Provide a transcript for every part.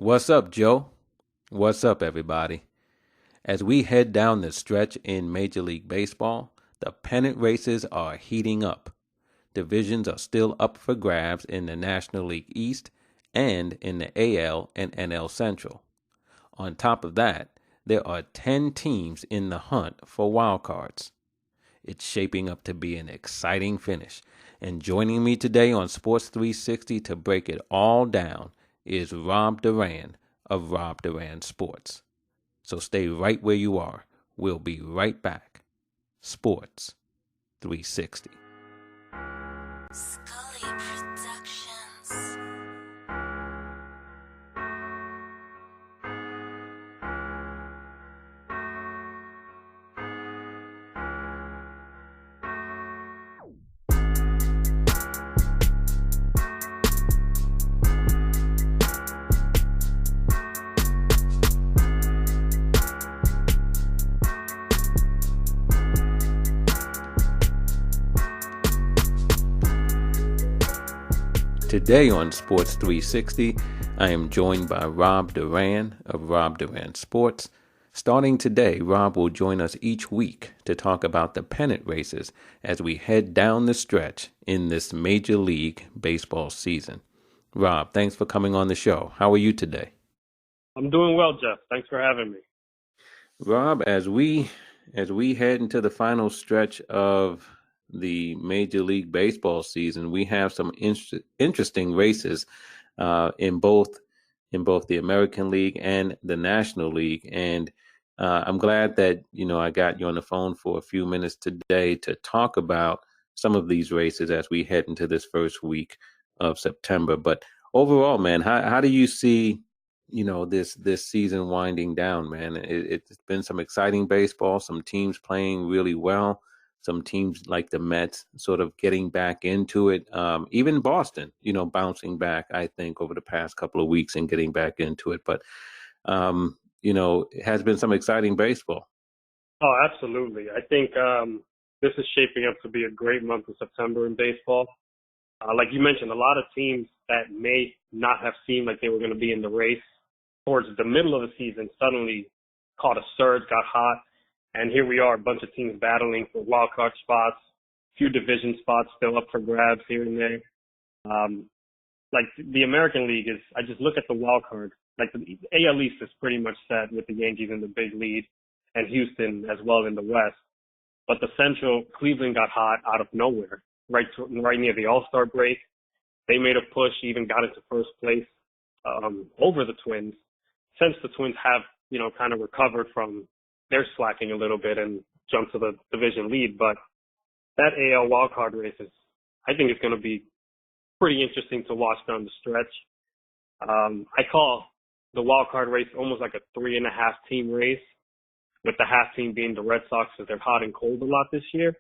What's up, Joe? What's up, everybody? As we head down the stretch in Major League Baseball, the pennant races are heating up. Divisions are still up for grabs in the National League East and in the AL and NL Central. On top of that, there are 10 teams in the hunt for wild cards. It's shaping up to be an exciting finish. And joining me today on Sports 360 to break it all down is Rob Duran of Rob Duran Sports. So stay right where you are. We'll be right back. Sports 360. Scully Productions. Today on Sports 360, I am joined by Rob Duran of Rob Duran Sports. Starting today, Rob will join us each week to talk about the pennant races as we head down the stretch in this Major League Baseball season. Rob, thanks for coming on the show. How are you today? I'm doing well, Jeff. Thanks for having me. Rob, as we head into the final stretch of the Major League Baseball season, we have some interesting races in both the American League and the National League. And I'm glad that I got you on the phone for a few minutes today to talk about some of these races as we head into this first week of September. But overall, man, how do you see this season winding down, man? It's been some exciting baseball, some teams playing really well. Some teams like the Mets sort of getting back into it. Even Boston, bouncing back, I think, over the past couple of weeks and getting back into it. But, it has been some exciting baseball. Oh, absolutely. I think this is shaping up to be a great month of September in baseball. Like you mentioned, a lot of teams that may not have seemed like they were going to be in the race towards the middle of the season suddenly caught a surge, got hot. And here we are, a bunch of teams battling for wild card spots, few division spots still up for grabs here and there. Like the American League I just look at the wild card. Like the AL East is pretty much set with the Yankees in the big lead and Houston as well in the West. But the Central, Cleveland got hot out of nowhere, right near the All-Star break. They made a push, even got into first place over the Twins. Since the Twins have, kind of recovered from they're slacking a little bit and jump to the division lead. But that AL wildcard race I think it's going to be pretty interesting to watch down the stretch. I call the wildcard race almost like a 3.5 team race, with the half team being the Red Sox because they're hot and cold a lot this year.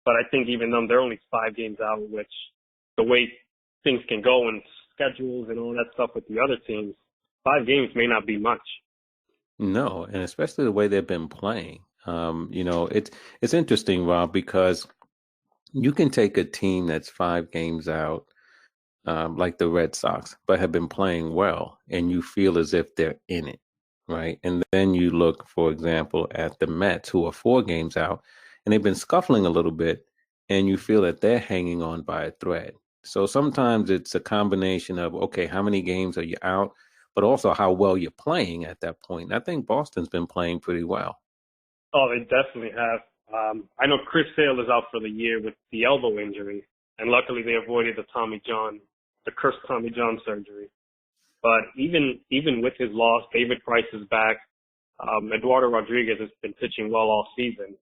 But I think even though they're only 5 games out, which the way things can go and schedules and all that stuff with the other teams, 5 games may not be much. No, and especially the way they've been playing. It's interesting, Rob, because you can take a team that's 5 games out, like the Red Sox, but have been playing well, and you feel as if they're in it, right? And then you look, for example, at the Mets, who are 4 games out, and they've been scuffling a little bit, and you feel that they're hanging on by a thread. So sometimes it's a combination of, okay, how many games are you out? But also how well you're playing at that point. And I think Boston's been playing pretty well. Oh, they definitely have. I know Chris Sale is out for the year with the elbow injury, and luckily they avoided the cursed Tommy John surgery. But even with his loss, David Price is back. Eduardo Rodriguez has been pitching well all season.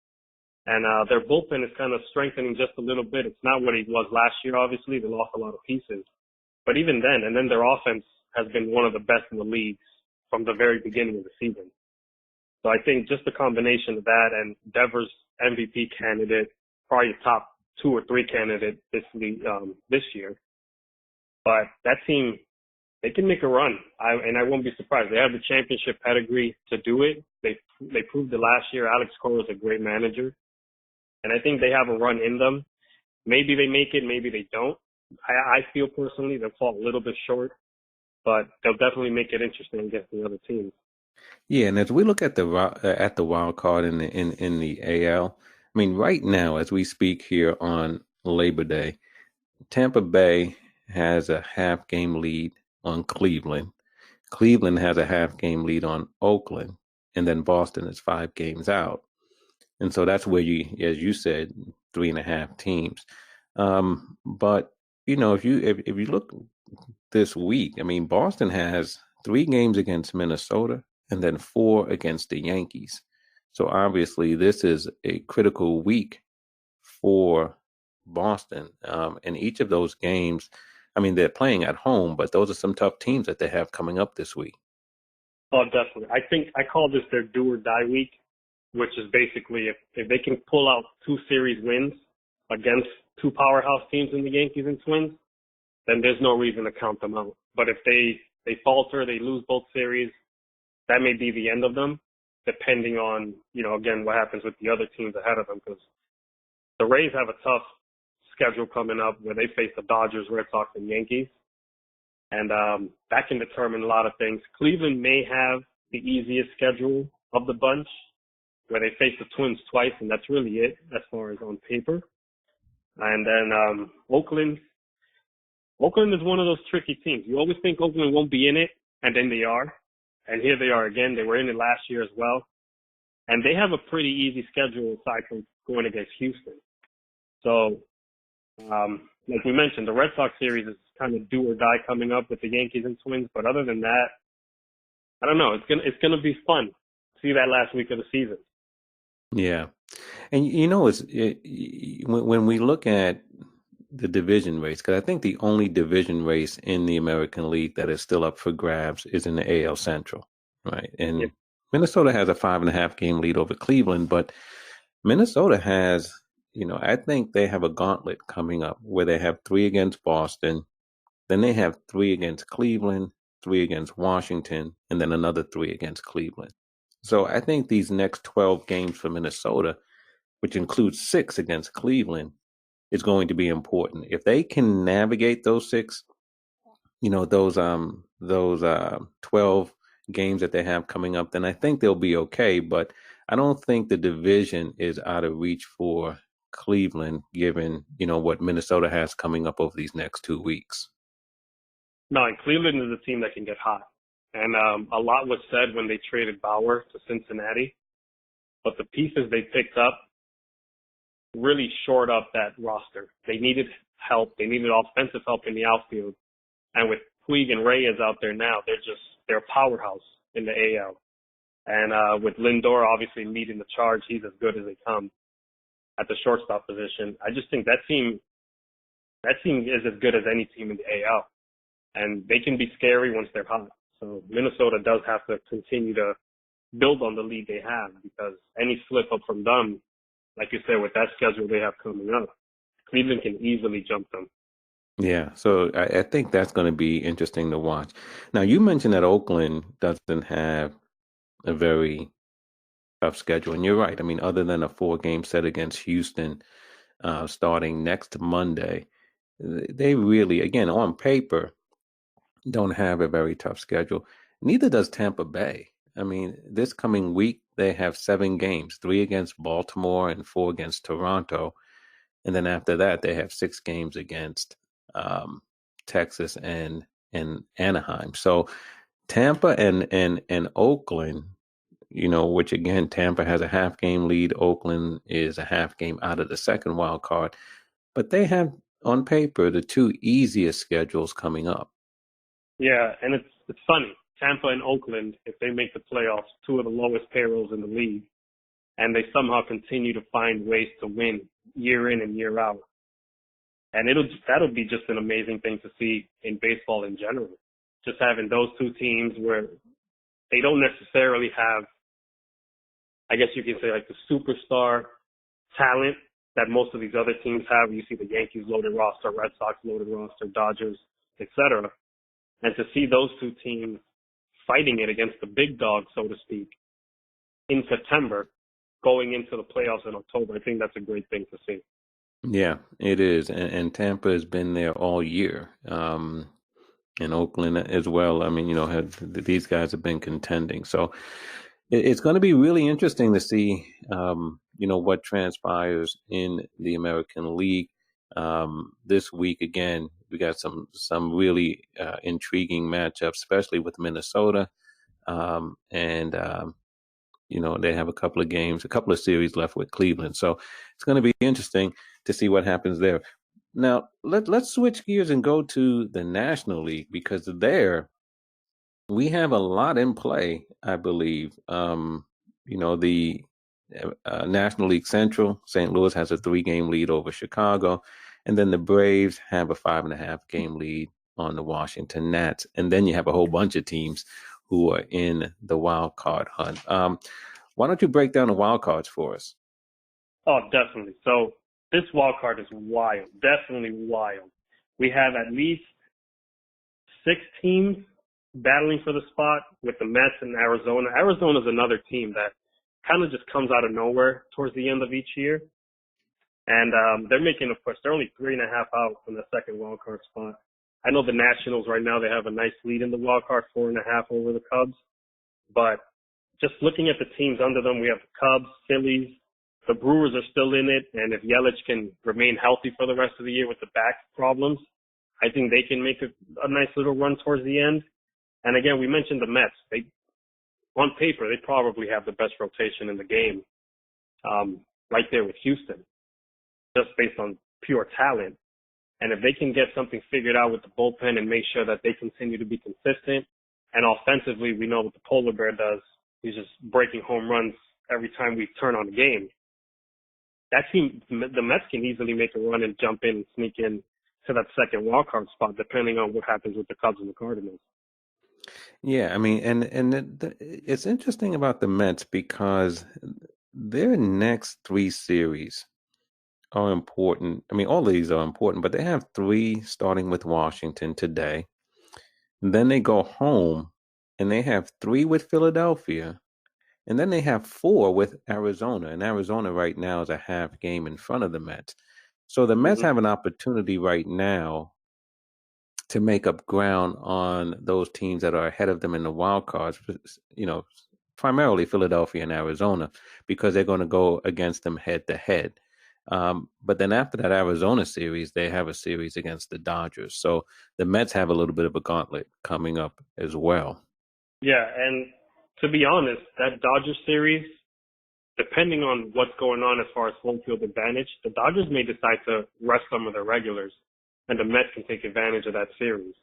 And their bullpen is kind of strengthening just a little bit. It's not what it was last year, obviously. They lost a lot of pieces. But even then, and then their offense has been one of the best in the league from the very beginning of the season. So I think just the combination of that and Devers MVP candidate, probably top 2 or 3 candidate this year. But that team, they can make a run. I won't be surprised. They have the championship pedigree to do it. They proved it last year. Alex Cora is a great manager. And I think they have a run in them. Maybe they make it, maybe they don't. I feel personally they'll fall a little bit short. but they'll definitely make it interesting against the other teams. Yeah, and as we look at the wild card in the AL, I mean, right now as we speak here on Labor Day, Tampa Bay has a half game lead on Cleveland. Cleveland has a half game lead on Oakland, and then Boston is 5 games out. And so that's where you, as you said, 3.5 teams. But if you look this week, I mean, Boston has 3 games against Minnesota and then 4 against the Yankees. So obviously, this is a critical week for Boston. And each of those games, I mean, they're playing at home, but those are some tough teams that they have coming up this week. Oh, definitely. I think I call this their do or die week, which is basically if they can pull out 2 series wins against 2 powerhouse teams in the Yankees and Twins, then there's no reason to count them out. But if they falter, they lose both series, that may be the end of them, depending on, again, what happens with the other teams ahead of them. Because the Rays have a tough schedule coming up where they face the Dodgers, Red Sox, and Yankees. And that can determine a lot of things. Cleveland may have the easiest schedule of the bunch, where they face the Twins twice, and that's really it as far as on paper. And then Oakland is one of those tricky teams. You always think Oakland won't be in it, and then they are. And here they are again. They were in it last year as well. And they have a pretty easy schedule aside from going against Houston. So, like we mentioned, the Red Sox series is kind of do or die coming up with the Yankees and Twins. But other than that, I don't know. It's gonna be fun to see that last week of the season. Yeah. And when we look at the division race, because I think the only division race in the American League that is still up for grabs is in the AL Central, right? And Yep. Minnesota has a 5.5 game lead over Cleveland, but Minnesota has, I think they have a gauntlet coming up where they have 3 against Boston, then they have 3 against Cleveland, 3 against Washington, and then another 3 against Cleveland. So I think these next 12 games for Minnesota, which includes 6 against Cleveland, is going to be important. If they can navigate those 6, those 12 games that they have coming up, then I think they'll be okay. But I don't think the division is out of reach for Cleveland, given what Minnesota has coming up over these next 2 weeks. No, and Cleveland is a team that can get hot. And a lot was said when they traded Bauer to Cincinnati. But the pieces they picked up really shored up that roster. They needed help. They needed offensive help in the outfield. And with Puig and Reyes out there now, they're a powerhouse in the AL. And with Lindor obviously leading the charge, he's as good as they come at the shortstop position. I just think that team is as good as any team in the AL. And they can be scary once they're hot. So Minnesota does have to continue to build on the lead they have, because any slip up from them, like you said, with that schedule they have coming up, Cleveland can easily jump them. Yeah, so I think that's going to be interesting to watch. Now, you mentioned that Oakland doesn't have a very tough schedule, and you're right. I mean, other than a 4-game set against Houston starting next Monday, they really, again, on paper, don't have a very tough schedule. Neither does Tampa Bay. I mean, this coming week, they have 7 games, 3 against Baltimore and 4 against Toronto. And then after that, they have 6 games against Texas and Anaheim. So Tampa and Oakland, which again, Tampa has a half game lead. Oakland is a half game out of the second wild card. But they have, on paper, the 2 easiest schedules coming up. Yeah, and it's funny. Tampa and Oakland, if they make the playoffs, 2 of the lowest payrolls in the league, and they somehow continue to find ways to win year in and year out. And that'll be just an amazing thing to see in baseball in general. Just having those 2 teams where they don't necessarily have, I guess you can say, like the superstar talent that most of these other teams have. You see the Yankees loaded roster, Red Sox loaded roster, Dodgers, etc. And to see those 2 teams fighting it against the big dog, so to speak, in September, going into the playoffs in October, I think that's a great thing to see. Yeah, it is. And Tampa has been there all year. in Oakland as well. I mean, these guys have been contending. So it's going to be really interesting to see, what transpires in the American League this week. Again, we got some really intriguing matchups, especially with Minnesota. They have a couple of series left with Cleveland. So it's going to be interesting to see what happens there. Now, let's switch gears and go to the National League, because there we have a lot in play, I believe. The National League Central, St. Louis has a 3-game lead over Chicago, and then the Braves have a 5.5-game lead on the Washington Nats. And then you have a whole bunch of teams who are in the wild card hunt. Why don't you break down the wild cards for us? Oh, definitely. So this wild card is wild, definitely wild. We have at least 6 teams battling for the spot with the Mets and Arizona. Arizona is another team that kind of just comes out of nowhere towards the end of each year. And they're making a push. They're only 3.5 out from the second wild card spot. I know the Nationals right now, they have a nice lead in the wild card, 4.5 over the Cubs. But just looking at the teams under them, we have the Cubs, Phillies, the Brewers are still in it. And if Yelich can remain healthy for the rest of the year with the back problems, I think they can make a nice little run towards the end. And again, we mentioned the Mets. On paper, they probably have the best rotation in the game, right there with Houston, just based on pure talent. And if they can get something figured out with the bullpen and make sure that they continue to be consistent, and offensively, we know what the Polar Bear does. He's just breaking home runs every time we turn on the game. That team, the Mets, can easily make a run and jump in and sneak in to that second wild card spot, depending on what happens with the Cubs and the Cardinals. Yeah, I mean, it's interesting about the Mets because their next 3 series are important. I mean, all of these are important, but they have 3 starting with Washington today. Then they go home and they have 3 with Philadelphia. And then they have 4 with Arizona. And Arizona right now is a half game in front of the Mets. So the Mets have an opportunity right now to make up ground on those teams that are ahead of them in the wild cards, primarily Philadelphia and Arizona, because they're going to go against them head to head. But then after that Arizona series, they have a series against the Dodgers. So the Mets have a little bit of a gauntlet coming up as well. Yeah, and to be honest, that Dodgers series, depending on what's going on as far as home field advantage, the Dodgers may decide to rest some of their regulars, and the Mets can take advantage of that series.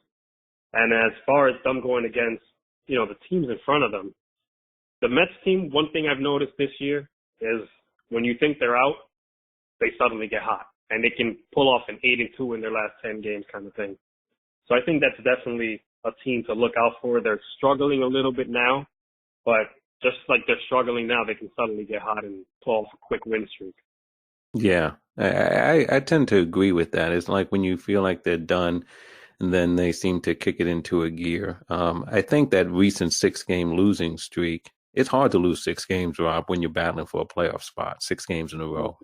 And as far as them going against, the teams in front of them, the Mets team, one thing I've noticed this year is when you think they're out, they suddenly get hot, and they can pull off an 8-2 in their last 10 games kind of thing. So I think that's definitely a team to look out for. They're struggling a little bit now, but just like they're struggling now, they can suddenly get hot and pull off a quick win streak. Yeah, I tend to agree with that. It's like when you feel like they're done, and then they seem to kick it into a gear. I think that recent 6-game losing streak, it's hard to lose 6 games, Rob, when you're battling for a playoff spot, 6 games in a row,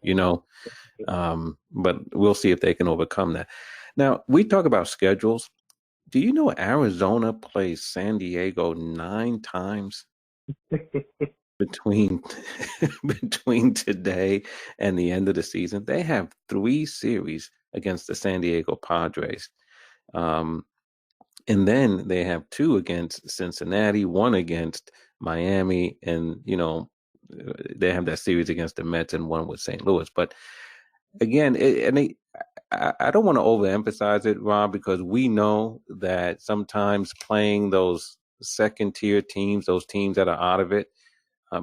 but we'll see if they can overcome that. Now, we talk about schedules. Do you know Arizona plays San Diego 9 times between today and the end of the season? They have 3 series against the San Diego Padres. And then they have 2 against Cincinnati, 1 against Miami, and, they have that series against the Mets and 1 with St. Louis. But again, I don't want to overemphasize it, Rob, because we know that sometimes playing those second-tier teams, those teams that are out of it,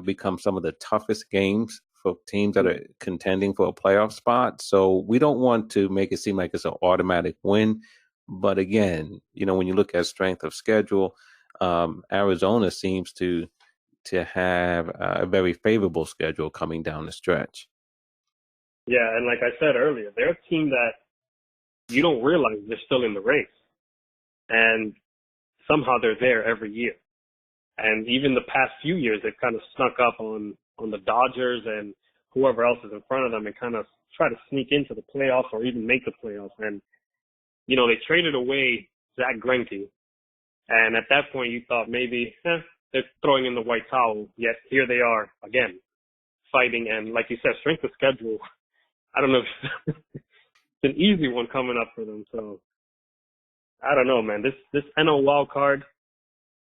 become some of the toughest games for teams that are contending for a playoff spot. So we don't want to make it seem like it's an automatic win. But again, when you look at strength of schedule, Arizona seems to have a very favorable schedule coming down the stretch. Yeah, and like I said earlier, they're a team that you don't realize they're still in the race. And somehow they're there every year. And even the past few years, they've kind of snuck up on the Dodgers and whoever else is in front of them and kind of try to sneak into the playoffs or even make the playoffs. And, they traded away Zach Greinke. And at that point, you thought maybe they're throwing in the white towel. Yet here they are again, fighting. And like you said, strength of schedule. I don't know. If it's an easy one coming up for them. So I don't know, man. This NL wild card,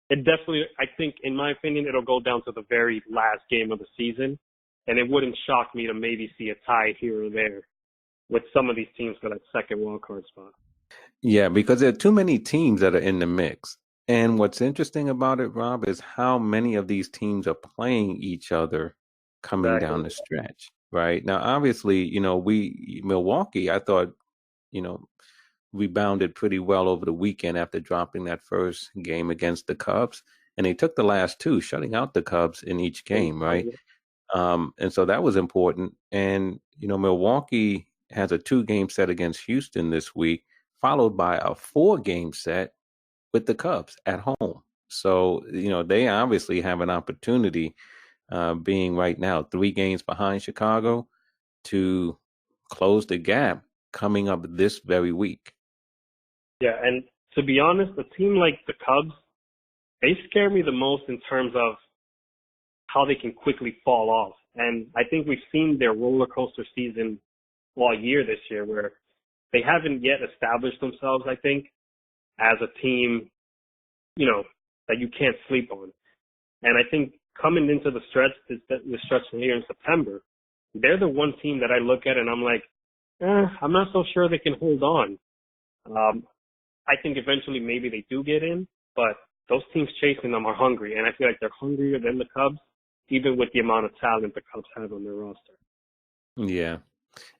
it definitely, I think, in my opinion, it'll go down to the very last game of the season. And it wouldn't shock me to maybe see a tie here or there with some of these teams for that second wild card spot. Yeah, because there are too many teams that are in the mix. And what's interesting about it, Rob, is how many of these teams are playing each other coming down the stretch, right? Now, obviously, Milwaukee, I thought, rebounded pretty well over the weekend after dropping that first game against the Cubs. And they took the last two, shutting out the Cubs in each game, right? And so that was important. And, Milwaukee has a 2-game set against Houston this week, followed by a 4-game set with the Cubs at home. So, they obviously have an opportunity, being right now 3 games behind Chicago, to close the gap coming up this very week. Yeah, and to be honest, a team like the Cubs, they scare me the most in terms of how they can quickly fall off. And I think we've seen their roller coaster season all year this year, where they haven't yet established themselves, I think, as a team, that you can't sleep on. And I think coming into the stretch here in September, they're the one team that I look at and I'm like, I'm not so sure they can hold on. I think eventually maybe they do get in, but those teams chasing them are hungry, and I feel like they're hungrier than the Cubs, even with the amount of talent the Cubs have on their roster. Yeah,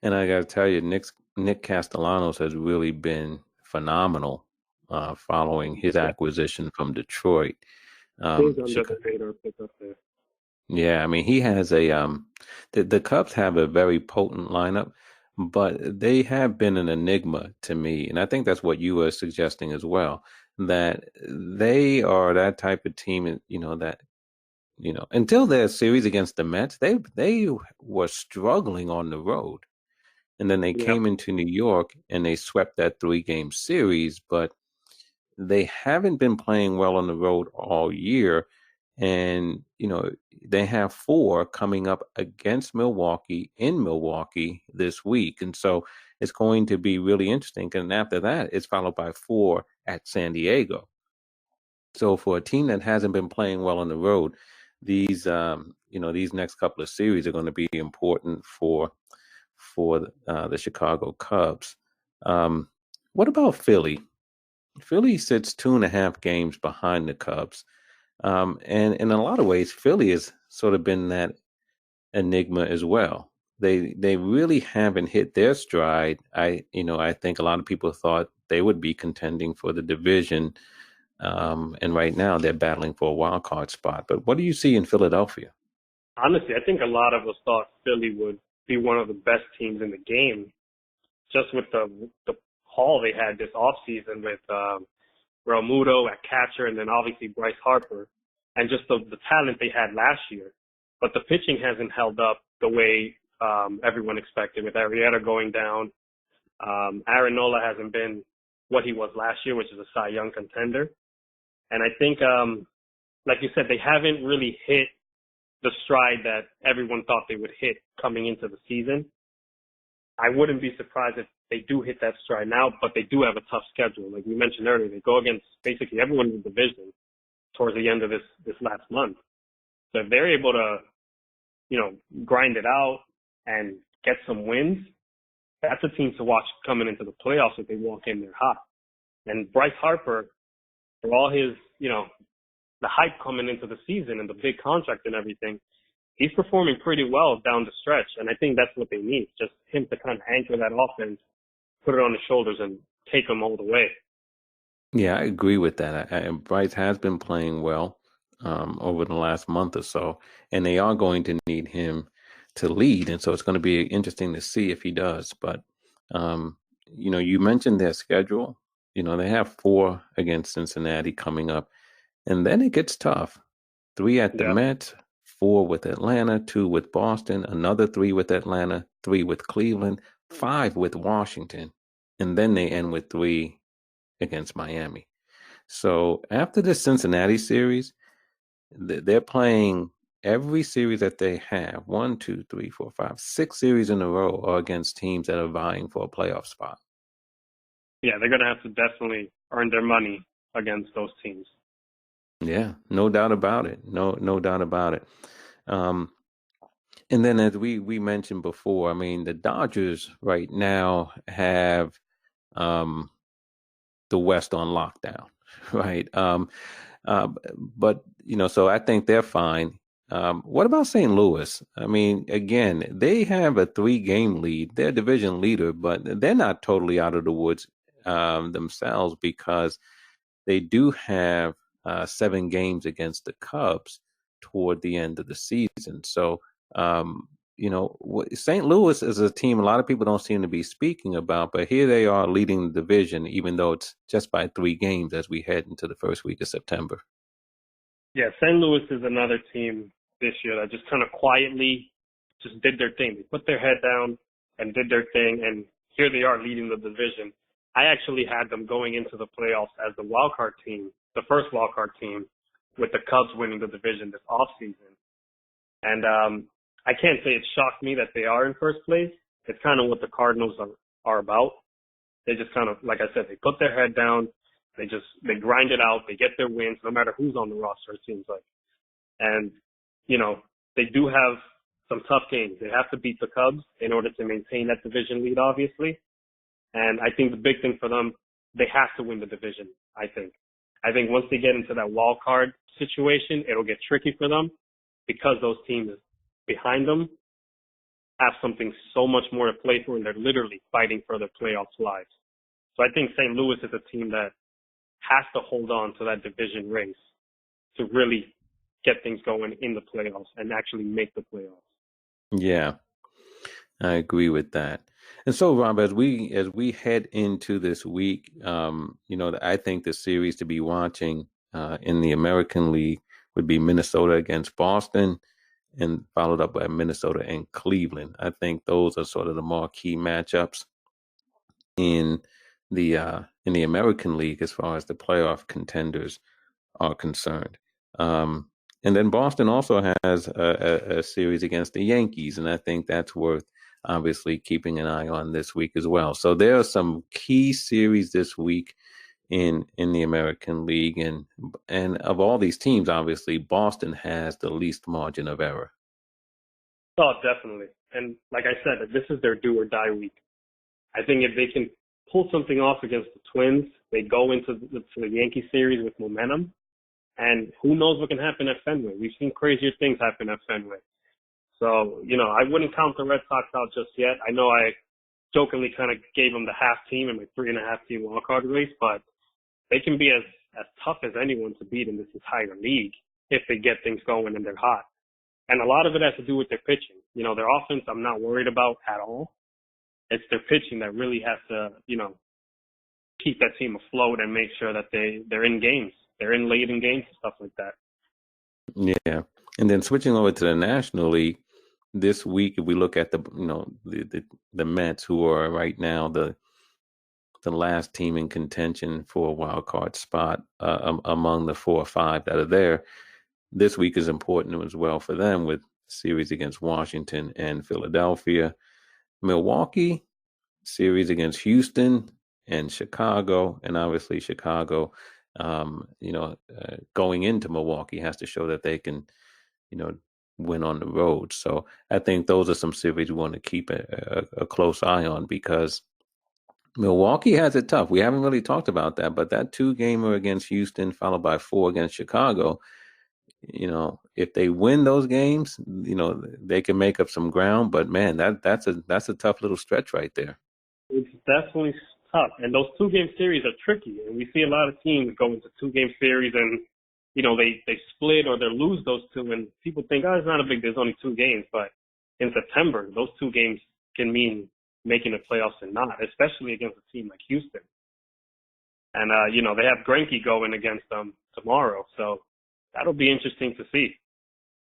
and I got to tell you, Nick Castellanos has really been phenomenal following his acquisition from Detroit. Yeah, I mean, he has the Cubs have a very potent lineup, but they have been an enigma to me. And I think that's what you were suggesting as well, that they are that type of team, until their series against the Mets, they were struggling on the road. And then they came into New York and they swept that 3-game series, but they haven't been playing well on the road all year. And, they have 4 coming up against Milwaukee in Milwaukee this week. And so it's going to be really interesting. And after that, it's followed by 4 at San Diego. So for a team that hasn't been playing well on the road, these next couple of series are going to be important for the Chicago Cubs. What about Philly? Philly sits 2.5 games behind the Cubs. And in a lot of ways, Philly has sort of been that enigma as well. They really haven't hit their stride. I think a lot of people thought they would be contending for the division. And right now they're battling for a wild card spot. But what do you see in Philadelphia? Honestly, I think a lot of us thought Philly would be one of the best teams in the game, just with the haul they had this offseason with Real Muto at catcher, and then obviously Bryce Harper, and just the talent they had last year. But the pitching hasn't held up the way everyone expected, with Arrieta going down. Aaron Nola hasn't been what he was last year, which is a Cy Young contender. And I think, like you said, they haven't really hit the stride that everyone thought they would hit coming into the season. I wouldn't be surprised if they do hit that stride now, but they do have a tough schedule. Like we mentioned earlier, they go against basically everyone in the division towards the end of this last month. So if they're able to, grind it out and get some wins, that's a team to watch coming into the playoffs if they walk in there hot. And Bryce Harper, for all his, the hype coming into the season and the big contract and everything, he's performing pretty well down the stretch. And I think that's what they need, just him to kind of anchor that offense, put it on his shoulders and take them all the way. Yeah, I agree with that. Bryce has been playing well over the last month or so, and they are going to need him to lead. And so it's going to be interesting to see if he does. But, you mentioned their schedule. They have 4 against Cincinnati coming up, and then it gets tough. 3 at the Mets, 4 with Atlanta, 2 with Boston, another 3 with Atlanta, 3 with Cleveland, 5 with Washington, and then they end with 3 against Miami. So after the Cincinnati series, they're playing every series that they have. 1, 2, 3, 4, 5, 6 series in a row are against teams that are vying for a playoff spot. Yeah, they're going to have to definitely earn their money against those teams. Yeah, no doubt about it. No doubt about it. And then as we mentioned before, I mean, the Dodgers right now have the West on lockdown, right? But, so I think they're fine. What about St. Louis? I mean, again, they have a 3-game lead. They're division leader, but they're not totally out of the woods themselves, because they do have 7 games against the Cubs toward the end of the season. So, St. Louis is a team a lot of people don't seem to be speaking about, but here they are leading the division, even though it's just by 3 games as we head into the first week of September. Yeah, St. Louis is another team this year that just kind of quietly just did their thing. They put their head down and did their thing, and here they are leading the division. I actually had them going into the playoffs as the wild card team, the first wild card team, with the Cubs winning the division this offseason. And I can't say it shocked me that they are in first place. It's kind of what the Cardinals are about. They just kind of, like I said, they put their head down. They grind it out. They get their wins no matter who's on the roster, it seems like. And, they do have some tough games. They have to beat the Cubs in order to maintain that division lead, obviously. And I think the big thing for them, they have to win the division, I think. I think once they get into that wild card situation, it'll get tricky for them, because those teams behind them have something so much more to play for, and they're literally fighting for their playoffs lives. So I think St. Louis is a team that has to hold on to that division race to really get things going in the playoffs and actually make the playoffs. Yeah, I agree with that. And so, Rob, as we head into this week, I think the series to be watching in the American League would be Minnesota against Boston, and followed up by Minnesota and Cleveland. I think those are sort of the marquee matchups in the American League as far as the playoff contenders are concerned. And then Boston also has a series against the Yankees, and I think that's worth obviously keeping an eye on this week as well. So there are some key series this week in the American League, and of all these teams, obviously Boston has the least margin of error. Oh, definitely. And like I said, this is their do or die week. I think if they can pull something off against the Twins, they go into the Yankee series with momentum. And who knows what can happen at Fenway. We've seen crazier things happen at Fenway. So, I wouldn't count the Red Sox out just yet. I know I jokingly kind of gave them the half team in my 3.5-team wildcard race, but they can be as tough as anyone to beat in this entire league if they get things going and they're hot. And a lot of it has to do with their pitching. Their offense I'm not worried about at all. It's their pitching that really has to, keep that team afloat and make sure that they're in games. They're in late in games and stuff like that. Yeah. And then switching over to the National League, this week, if we look at the Mets, who are right now the last team in contention for a wild card spot among the 4 or 5 that are there, this week is important as well for them, with series against Washington and Philadelphia. Milwaukee, series against Houston and Chicago, and obviously Chicago, going into Milwaukee has to show that they can, win on the road. So I think those are some series we want to keep a close eye on, because Milwaukee has it tough. We haven't really talked about that, but that 2-gamer against Houston followed by 4 against Chicago, if they win those games, they can make up some ground. But man, that's a tough little stretch right there. It's definitely tough, and those 2-game series are tricky. And we see a lot of teams go into 2-game series, and they split or they lose those 2, and people think, it's not a big deal. There's only 2 games, but in September, those 2 games can mean making the playoffs and not, especially against a team like Houston. And they have Greinke going against them tomorrow, so that'll be interesting to see.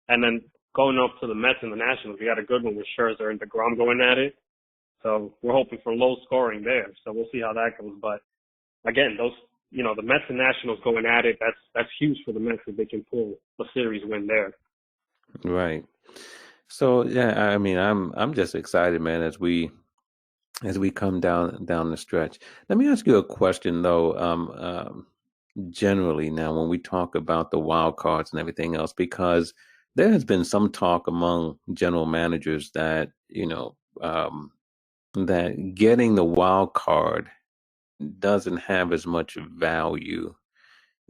And then going up to the Mets and the Nationals, we got a good one with Scherzer and DeGrom going at it. So we're hoping for low scoring there. So we'll see how that goes. But again, those, the Mets and Nationals going at it, that's huge for the Mets if they can pull a series win there. Right. So yeah, I mean, I'm just excited, man, as we come down the stretch. Let me ask you a question though. Generally now, when we talk about the wild cards and everything else, because there has been some talk among general managers that that getting the wild card doesn't have as much value.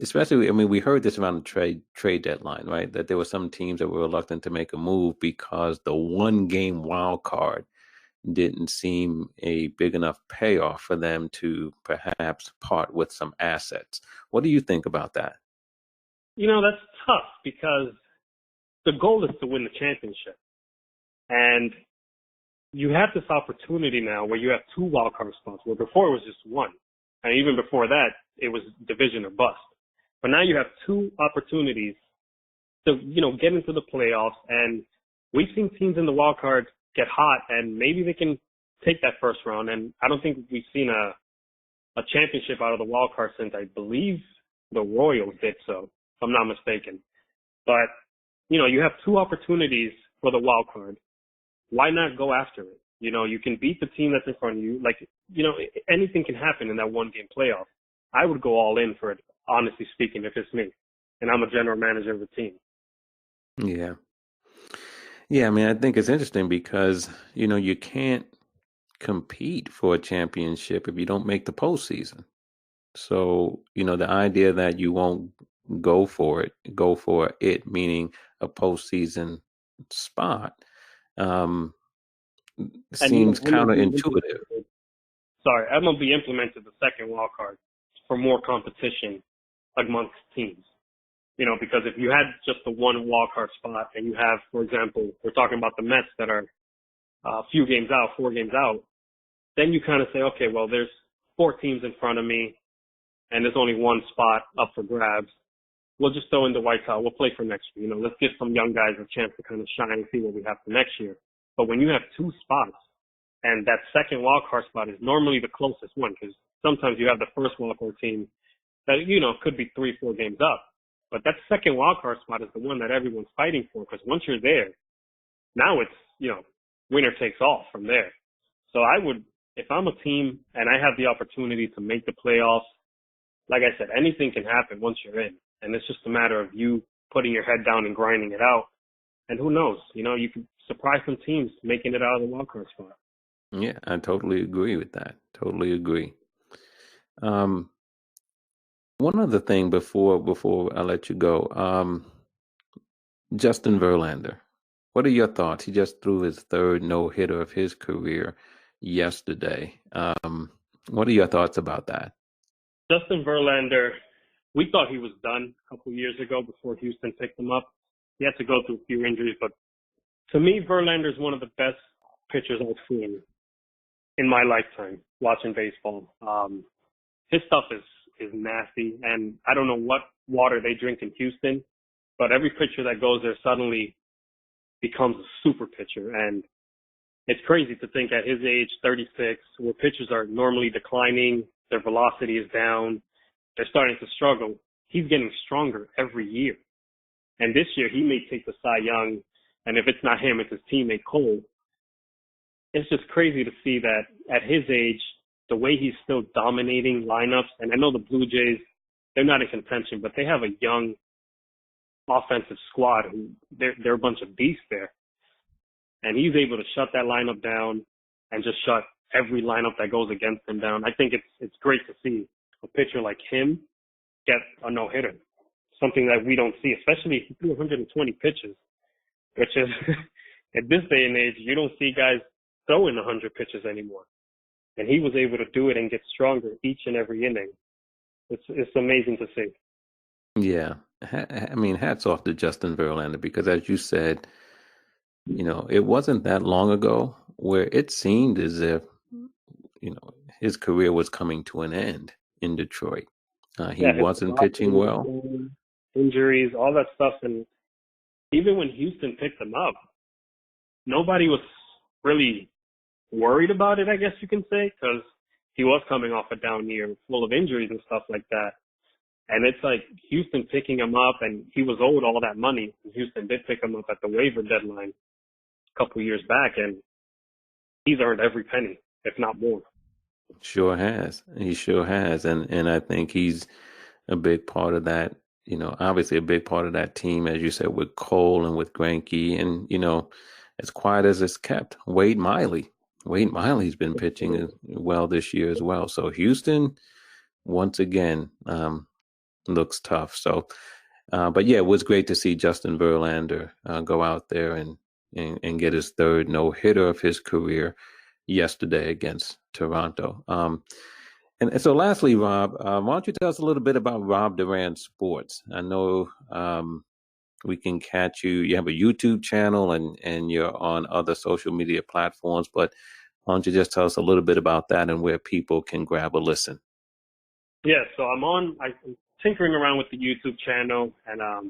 Especially, I mean, we heard this around the trade deadline, right? That there were some teams that were reluctant to make a move because the one game wild card didn't seem a big enough payoff for them to perhaps part with some assets. What do you think about that? That's tough because the goal is to win the championship. And you have this opportunity now where you have two wild card spots, where before it was just one. And even before that, it was division or bust. But now you have two opportunities to, get into the playoffs. And we've seen teams in the wild card get hot, and maybe they can take that first round. And I don't think we've seen a championship out of the wild card since, I believe, the Royals did so, if I'm not mistaken. But, you have two opportunities for the wild card. Why not go after it? You can beat the team that's in front of you. Like, anything can happen in that one game playoff. I would go all in for it, honestly speaking, if it's me and I'm a general manager of the team. Yeah. Yeah, I mean, I think it's interesting because, you can't compete for a championship if you don't make the postseason. So, the idea that you won't go for it, meaning a postseason spot, um, seems counterintuitive. Sorry, MLB implemented the second wild card for more competition amongst teams. Because if you had just the one wild card spot and you have, for example, we're talking about the Mets that are a few games out, 4 games out, then you kind of say, okay, well, there's 4 teams in front of me and there's only one spot up for grabs. We'll just throw in the White Sox. We'll play for next year. Let's give some young guys a chance to kind of shine and see what we have for next year. But when you have 2 spots, and that second wild card spot is normally the closest one, because sometimes you have the first wild card team that, could be 3-4 games up. But that second wild card spot is the one that everyone's fighting for, because once you're there, now it's, winner takes all from there. So I would, if I'm a team and I have the opportunity to make the playoffs, like I said, anything can happen once you're in. And it's just a matter of you putting your head down and grinding it out. And who knows, you could surprise some teams making it out of the wild card spot. Yeah, I totally agree with that. Totally agree. One other thing before I let you go, Justin Verlander. What are your thoughts? He just threw his third no-hitter of his career yesterday. What are your thoughts about that? Justin Verlander, we thought he was done a couple years ago before Houston picked him up. He had to go through a few injuries, but to me, Verlander is one of the best pitchers I've seen in my lifetime watching baseball. His stuff is nasty, and I don't know what water they drink in Houston, but every pitcher that goes there suddenly becomes a super pitcher. And it's crazy to think at his age, 36, where pitchers are normally declining, their velocity is down, they're starting to struggle. He's getting stronger every year. And this year, he may take the Cy Young, and if it's not him, it's his teammate Cole. It's just crazy to see that at his age, the way he's still dominating lineups. And I know the Blue Jays, they're not in contention, but they have a young offensive squad who they're a bunch of beasts there. And he's able to shut that lineup down and just shut every lineup that goes against him down. I think it's great to see a pitcher like him get a no-hitter, something that we don't see, especially if he threw 120 pitches, which is, at this day and age, you don't see guys throwing 100 pitches anymore. And he was able to do it and get stronger each and every inning. It's amazing to see. Yeah. I mean, hats off to Justin Verlander, because as you said, it wasn't that long ago where it seemed as if, his career was coming to an end in Detroit. He wasn't pitching well. Injuries, all that stuff. And even when Houston picked him up, nobody was really worried about it, I guess you can say, because he was coming off a down year full of injuries and stuff like that. And it's like Houston picking him up, and he was owed all that money. Houston did pick him up at the waiver deadline a couple of years back, and he's earned every penny, if not more. Sure has. He sure has. And I think he's a big part of that, obviously a big part of that team, as you said, with Cole and with Greinke, and, as quiet as it's kept, Wade Miley's been pitching well this year as well. So Houston, once again, looks tough. So, but yeah, it was great to see Justin Verlander go out there and get his third no-hitter of his career yesterday against Toronto. And so lastly, Rob, why don't you tell us a little bit about Rob Duran Sports? I know we can catch you. You have a YouTube channel and you're on other social media platforms, but why don't you just tell us a little bit about that and where people can grab a listen? Yeah, so I'm tinkering around with the YouTube channel and a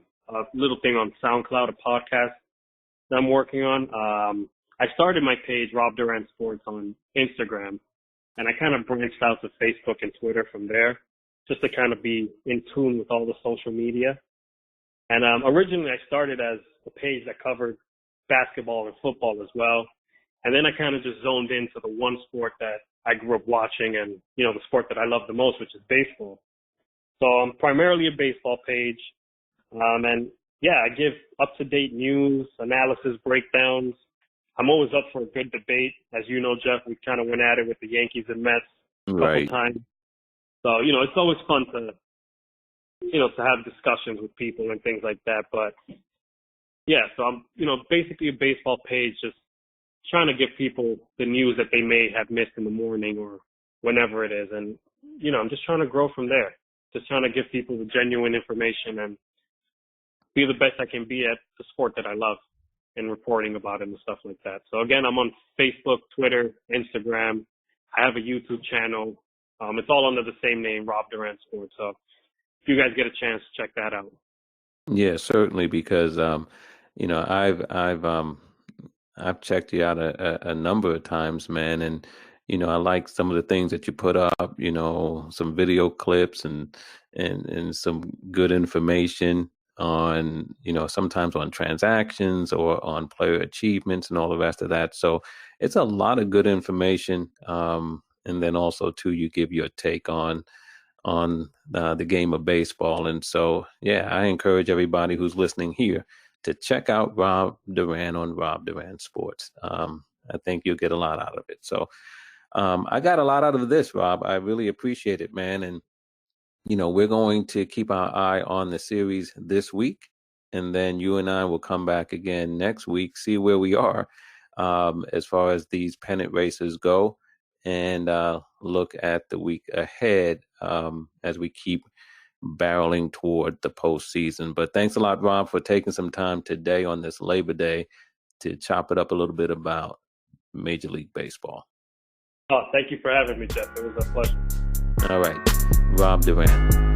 little thing on SoundCloud, a podcast that I'm working on. I started my page, Rob Duran Sports, on Instagram, and I kind of branched out to Facebook and Twitter from there, just to kind of be in tune with all the social media. And originally I started as a page that covered basketball and football as well. And then I kind of just zoned into the one sport that I grew up watching and, the sport that I love the most, which is baseball. So I'm primarily a baseball page. And yeah, I give up-to-date news, analysis, breakdowns. I'm always up for a good debate. As you know, Jeff, we kind of went at it with the Yankees and Mets a couple times. So, it's always fun to, to have discussions with people and things like that. But yeah, so I'm, basically a baseball page, just trying to give people the news that they may have missed in the morning or whenever it is. And, I'm just trying to grow from there. Just trying to give people the genuine information and be the best I can be at the sport that I love and reporting about it and stuff like that. So again, I'm on Facebook, Twitter, Instagram. I have a YouTube channel. It's all under the same name, Rob Duran Sports. So if you guys get a chance, check that out. Yeah, certainly, because I've checked you out a number of times, man, and I like some of the things that you put up. Some video clips and some good information on sometimes on transactions or on player achievements and all the rest of that. So it's a lot of good information. And then also too, you give your take on the game of baseball. And so, yeah, I encourage everybody who's listening here to check out Rob Duran on Rob Duran Sports. I think you'll get a lot out of it. So I got a lot out of this, Rob. I really appreciate it, man. And, we're going to keep our eye on the series this week. And then you and I will come back again next week, see where we are as far as these pennant races go, and look at the week ahead as we keep barreling toward the postseason. But thanks a lot, Rob, for taking some time today on this Labor Day to chop it up a little bit about Major League Baseball. Oh, thank you for having me, Jeff. It was a pleasure. All right, Rob Duran.